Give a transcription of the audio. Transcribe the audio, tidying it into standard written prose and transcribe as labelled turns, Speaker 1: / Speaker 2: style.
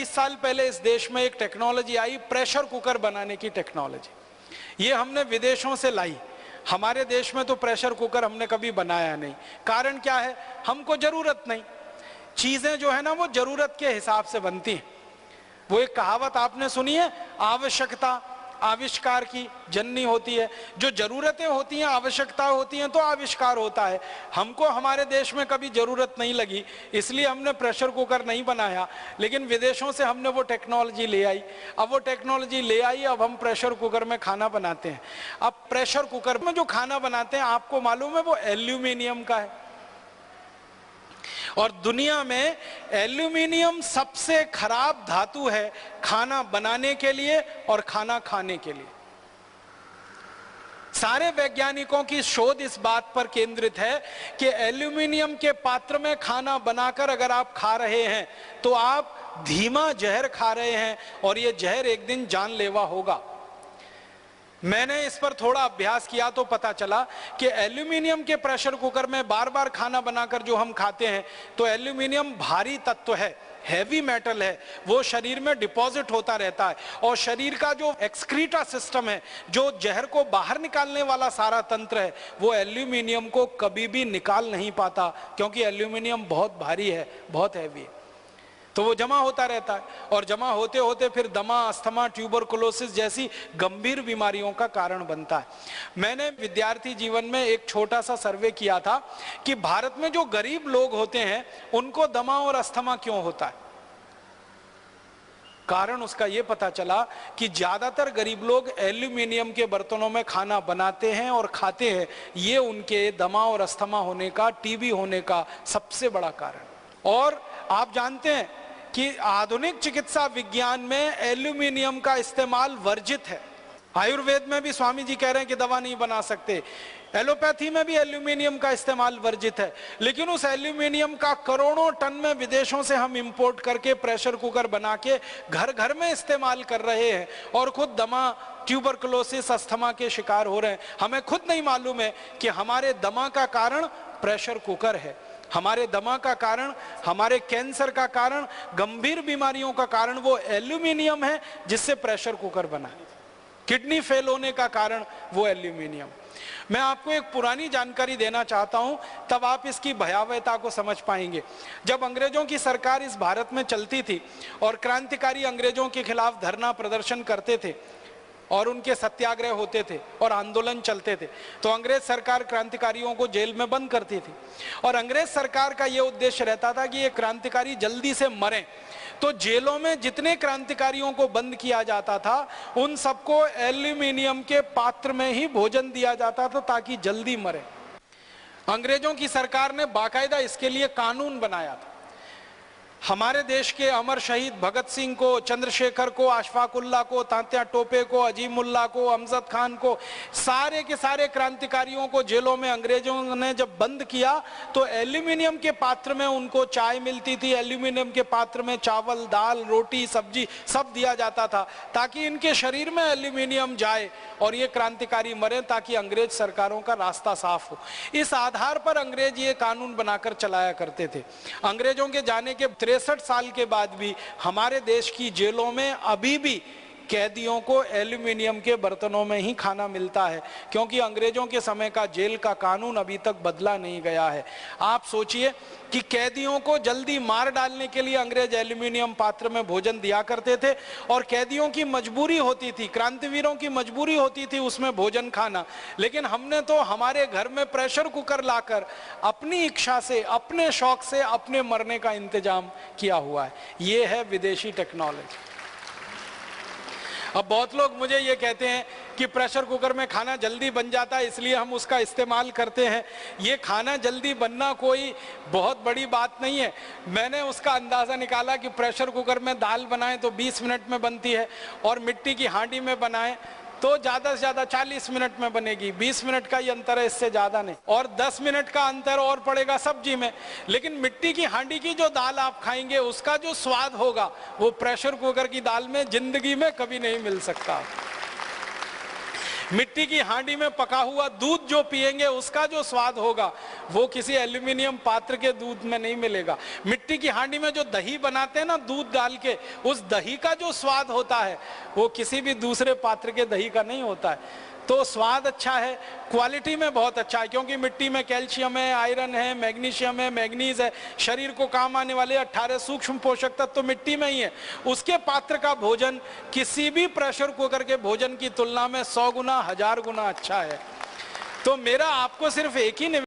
Speaker 1: 20 साल पहले इस देश में एक टेक्नोलॉजी आई, प्रेशर कुकर बनाने की टेक्नोलॉजी। ये हमने विदेशों से लाई। हमारे देश में तो प्रेशर कुकर हमने कभी बनाया नहीं। कारण क्या है? हमको जरूरत नहीं। चीजें जो है ना वो जरूरत के हिसाब से बनती हैं। वो एक कहावत आपने सुनी है, आवश्यकता आविष्कार की जननी होती है। जो जरूरतें होती हैं, आवश्यकता होती हैं, तो आविष्कार होता है। हमको हमारे देश में कभी जरूरत नहीं लगी, इसलिए हमने प्रेशर कुकर नहीं बनाया, लेकिन विदेशों से हमने वो टेक्नोलॉजी ले आई। अब वो टेक्नोलॉजी ले आई, अब हम प्रेशर कुकर में खाना बनाते हैं। अब प्रेशर कुकर में जो खाना बनाते हैं, आपको मालूम है वो एल्यूमिनियम का है। और दुनिया में एल्यूमिनियम सबसे खराब धातु है खाना बनाने के लिए और खाना खाने के लिए। सारे वैज्ञानिकों की शोध इस बात पर केंद्रित है कि एल्यूमिनियम के पात्र में खाना बनाकर अगर आप खा रहे हैं तो आप धीमा जहर खा रहे हैं, और यह जहर एक दिन जानलेवा होगा। मैंने इस पर थोड़ा अभ्यास किया तो पता चला कि एल्यूमिनियम के प्रेशर कुकर में बार बार खाना बनाकर जो हम खाते हैं, तो एल्यूमिनियम भारी तत्व है, हैवी मेटल है, वो शरीर में डिपॉजिट होता रहता है। और शरीर का जो एक्सक्रीटा सिस्टम है, जो जहर को बाहर निकालने वाला सारा तंत्र है, वो एल्यूमिनियम को कभी भी निकाल नहीं पाता, क्योंकि एल्यूमिनियम बहुत भारी है, बहुत हैवी है। तो वो जमा होता रहता है, और जमा होते होते फिर दमा, अस्थमा, ट्यूबरकुलोसिस जैसी गंभीर बीमारियों का कारण बनता है। मैंने विद्यार्थी जीवन में एक छोटा सा सर्वे किया था कि भारत में जो गरीब लोग होते हैं उनको दमा और अस्थमा क्यों होता है। कारण उसका ये पता चला कि ज्यादातर गरीब लोग एल्यूमिनियम के बर्तनों में खाना बनाते हैं और खाते हैं। ये उनके दमा और अस्थमा होने का, टीबी होने का सबसे बड़ा कारण। और आप जानते हैं कि आधुनिक चिकित्सा विज्ञान में एल्यूमिनियम का इस्तेमाल वर्जित है। आयुर्वेद में भी स्वामी जी कह रहे हैं कि दवा नहीं बना सकते, एलोपैथी में भी एल्यूमिनियम का इस्तेमाल वर्जित है। लेकिन उस एल्यूमिनियम का करोड़ों टन में विदेशों से हम इंपोर्ट करके प्रेशर कुकर बना के घर घर में इस्तेमाल कर रहे हैं, और खुद दमा, ट्यूबरकुलोसिस, अस्थमा के शिकार हो रहे हैं। हमें खुद नहीं मालूम है कि हमारे दमा का कारण प्रेशर कुकर है, हमारे दमा का कारण, हमारे कैंसर का कारण, गंभीर बीमारियों का कारण वो एल्यूमिनियम है जिससे प्रेशर कुकर बना है। किडनी फेल होने का कारण वो एल्यूमिनियम। मैं आपको एक पुरानी जानकारी देना चाहता हूं, तब आप इसकी भयावहता को समझ पाएंगे। जब अंग्रेजों की सरकार इस भारत में चलती थी और क्रांतिकारी अंग्रेजों के खिलाफ धरना प्रदर्शन करते थे और उनके सत्याग्रह होते थे और आंदोलन चलते थे, तो अंग्रेज सरकार क्रांतिकारियों को जेल में बंद करती थी। और अंग्रेज सरकार का यह उद्देश्य रहता था कि ये क्रांतिकारी जल्दी से मरें। तो जेलों में जितने क्रांतिकारियों को बंद किया जाता था, उन सबको एल्यूमिनियम के पात्र में ही भोजन दिया जाता था ताकि जल्दी मरे। अंग्रेजों की सरकार ने बाकायदा इसके लिए कानून बनाया था। हमारे देश के अमर शहीद भगत सिंह को, चंद्रशेखर को, अशफाकुल्ला को, तात्या टोपे को, अजीमुल्ला को, अमजद खान को, सारे के सारे क्रांतिकारियों को जेलों में अंग्रेजों ने जब बंद किया तो एल्यूमिनियम के पात्र में उनको चाय मिलती थी, एल्यूमिनियम के पात्र में चावल, दाल, रोटी, सब्जी सब दिया जाता था, ताकि इनके शरीर में एल्यूमिनियम जाए और ये क्रांतिकारी मरे, ताकि अंग्रेज सरकारों का रास्ता साफ हो। इस आधार पर अंग्रेज ये कानून बनाकर चलाया करते थे। अंग्रेजों के जाने के 63 साल के बाद भी हमारे देश की जेलों में अभी भी कैदियों को एल्यूमिनियम के बर्तनों में ही खाना मिलता है, क्योंकि अंग्रेजों के समय का जेल का कानून अभी तक बदला नहीं गया है। आप सोचिए कि कैदियों को जल्दी मार डालने के लिए अंग्रेज एल्यूमिनियम पात्र में भोजन दिया करते थे, और कैदियों की मजबूरी होती थी, क्रांतिवीरों की मजबूरी होती थी उसमें भोजन खाना। लेकिन हमने तो हमारे घर में प्रेशर कुकर लाकर अपनी इच्छा से, अपने शौक से, अपने मरने का इंतजाम किया हुआ है। ये है विदेशी टेक्नोलॉजी। अब बहुत लोग मुझे ये कहते हैं कि प्रेशर कुकर में खाना जल्दी बन जाता है इसलिए हम उसका इस्तेमाल करते हैं। ये खाना जल्दी बनना कोई बहुत बड़ी बात नहीं है। मैंने उसका अंदाज़ा निकाला कि प्रेशर कुकर में दाल बनाएं तो 20 मिनट में बनती है, और मिट्टी की हांडी में बनाएं तो ज़्यादा से ज़्यादा 40 मिनट में बनेगी। 20 मिनट का ही अंतर है, इससे ज़्यादा नहीं। और 10 मिनट का अंतर और पड़ेगा सब्जी में। लेकिन मिट्टी की हांडी की जो दाल आप खाएंगे उसका जो स्वाद होगा वो प्रेशर कुकर की दाल में जिंदगी में कभी नहीं मिल सकता। मिट्टी की हांडी में पका हुआ दूध जो पिएंगे उसका जो स्वाद होगा वो किसी एल्यूमिनियम पात्र के दूध में नहीं मिलेगा। मिट्टी की हांडी में जो दही बनाते हैं ना दूध डाल के, उस दही का जो स्वाद होता है वो किसी भी दूसरे पात्र के दही का नहीं होता है। तो स्वाद अच्छा है, क्वालिटी में बहुत अच्छा है, क्योंकि मिट्टी में कैल्शियम है, आयरन है, मैग्नीशियम है, मैग्नीज है, शरीर को काम आने वाले 18 सूक्ष्म पोषक तत्व तो मिट्टी में ही है। उसके पात्र का भोजन किसी भी प्रेशर कुकर के भोजन की तुलना में 100 गुना 1000 गुना अच्छा है। तो मेरा आपको सिर्फ एक ही